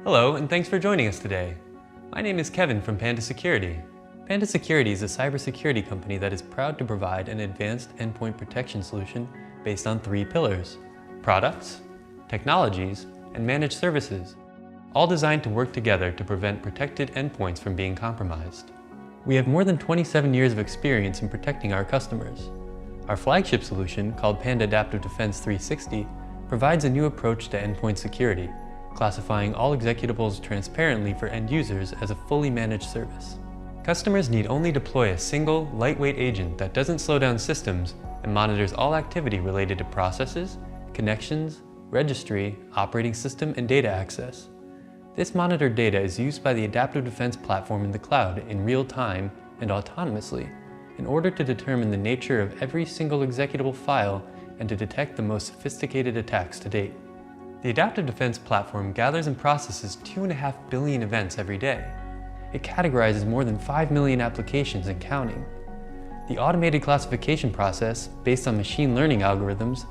Hello, and thanks for joining us today. My name is Kevin from Panda Security. Panda Security is a cybersecurity company that is proud to provide an advanced endpoint protection solution based on 3 pillars: products, technologies, and managed services, all designed to work together to prevent protected endpoints from being compromised. We have more than 27 years of experience in protecting our customers. Our flagship solution, called Panda Adaptive Defense 360, provides a new approach to endpoint security, classifying all executables transparently for end users as a fully managed service. Customers need only deploy a single, lightweight agent that doesn't slow down systems and monitors all activity related to processes, connections, registry, operating system, and data access. This monitored data is used by the Adaptive Defense platform in the cloud in real time and autonomously in order to determine the nature of every single executable file and to detect the most sophisticated attacks to date. The Adaptive Defense platform gathers and processes 2.5 billion events every day. It categorizes more than 5 million applications and counting. The automated classification process, based on machine learning algorithms,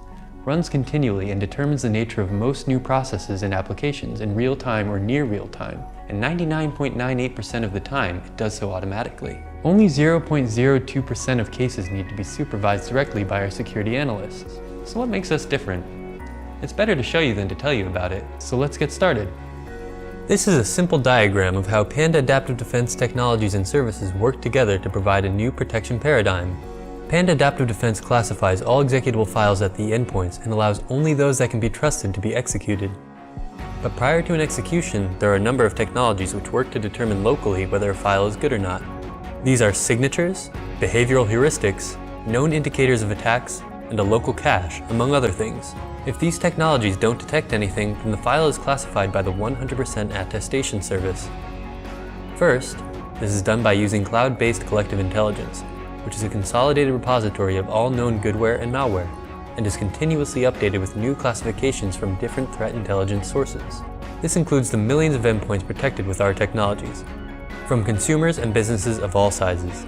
runs continually and determines the nature of most new processes and applications in real time or near real time, and 99.98% of the time it does so automatically. Only 0.02% of cases need to be supervised directly by our security analysts. So what makes us different? It's better to show you than to tell you about it, so let's get started. This is a simple diagram of how Panda Adaptive Defense technologies and services work together to provide a new protection paradigm. Panda Adaptive Defense classifies all executable files at the endpoints and allows only those that can be trusted to be executed. But prior to an execution, there are a number of technologies which work to determine locally whether a file is good or not. These are signatures, behavioral heuristics, known indicators of attacks, and a local cache, among other things. If these technologies don't detect anything, then the file is classified by the 100% attestation service. First, this is done by using cloud-based collective intelligence, which is a consolidated repository of all known goodware and malware, and is continuously updated with new classifications from different threat intelligence sources. This includes the millions of endpoints protected with our technologies, from consumers and businesses of all sizes.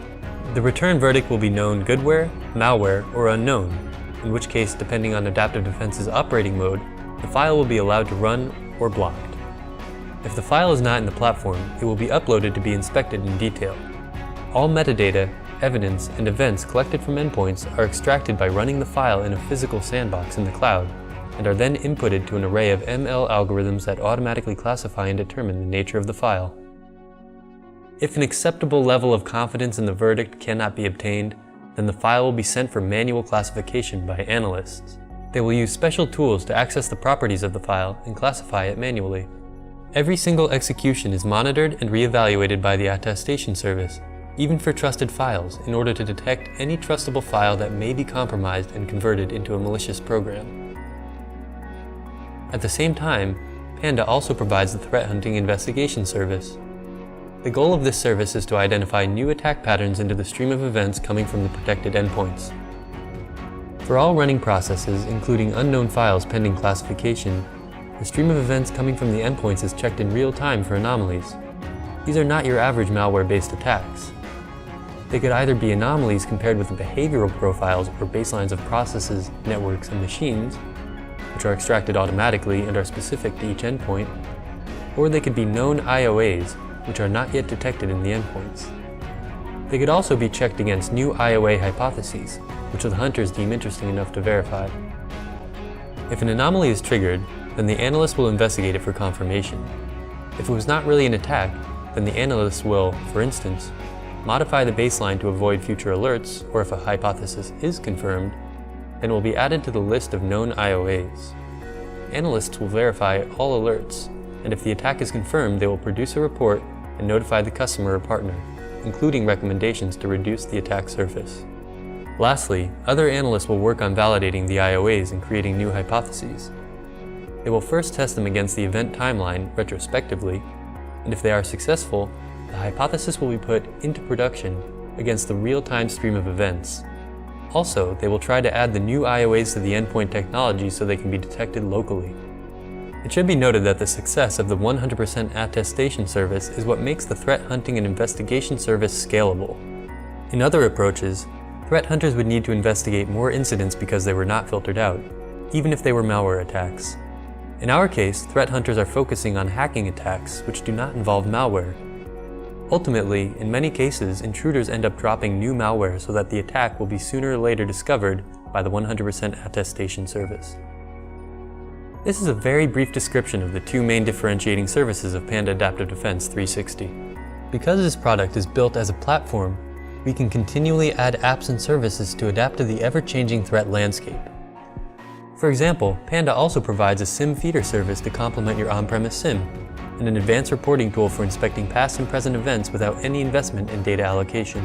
The return verdict will be known goodware, malware, or unknown, in which case, depending on Adaptive Defense's operating mode, the file will be allowed to run or blocked. If the file is not in the platform, it will be uploaded to be inspected in detail. All metadata, evidence, and events collected from endpoints are extracted by running the file in a physical sandbox in the cloud, and are then inputted to an array of ML algorithms that automatically classify and determine the nature of the file. If an acceptable level of confidence in the verdict cannot be obtained, then the file will be sent for manual classification by analysts. They will use special tools to access the properties of the file and classify it manually. Every single execution is monitored and reevaluated by the attestation service, even for trusted files, in order to detect any trustable file that may be compromised and converted into a malicious program. At the same time, Panda also provides the threat hunting investigation service. The goal of this service is to identify new attack patterns into the stream of events coming from the protected endpoints. For all running processes, including unknown files pending classification, the stream of events coming from the endpoints is checked in real time for anomalies. These are not your average malware-based attacks. They could either be anomalies compared with the behavioral profiles or baselines of processes, networks, and machines, which are extracted automatically and are specific to each endpoint, or they could be known IOAs, which are not yet detected in the endpoints. They could also be checked against new IOA hypotheses, which the hunters deem interesting enough to verify. If an anomaly is triggered, then the analyst will investigate it for confirmation. If it was not really an attack, then the analyst will, for instance, modify the baseline to avoid future alerts, or if a hypothesis is confirmed, then it will be added to the list of known IOAs. Analysts will verify all alerts, and if the attack is confirmed, they will produce a report and notify the customer or partner, including recommendations to reduce the attack surface. Lastly, other analysts will work on validating the IOAs and creating new hypotheses. They will first test them against the event timeline retrospectively, and if they are successful, the hypothesis will be put into production against the real-time stream of events. Also, they will try to add the new IOAs to the endpoint technology so they can be detected locally. It should be noted that the success of the 100% attestation service is what makes the threat hunting and investigation service scalable. In other approaches, threat hunters would need to investigate more incidents because they were not filtered out, even if they were malware attacks. In our case, threat hunters are focusing on hacking attacks which do not involve malware. Ultimately, in many cases, intruders end up dropping new malware so that the attack will be sooner or later discovered by the 100% attestation service. This is a very brief description of the two main differentiating services of Panda Adaptive Defense 360. Because this product is built as a platform, we can continually add apps and services to adapt to the ever-changing threat landscape. For example, Panda also provides a SIM feeder service to complement your on-premise SIM, and an advanced reporting tool for inspecting past and present events without any investment in data allocation.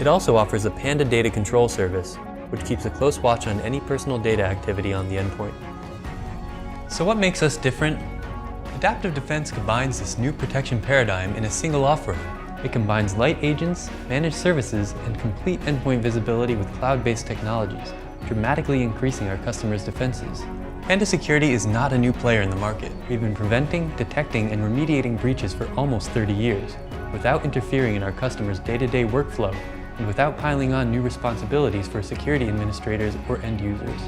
It also offers a Panda Data Control service, which keeps a close watch on any personal data activity on the endpoint. So what makes us different? Adaptive Defense combines this new protection paradigm in a single offering. It combines light agents, managed services, and complete endpoint visibility with cloud-based technologies, dramatically increasing our customers' defenses. Panda Security is not a new player in the market. We've been preventing, detecting, and remediating breaches for almost 30 years, without interfering in our customers' day-to-day workflow, and without piling on new responsibilities for security administrators or end users.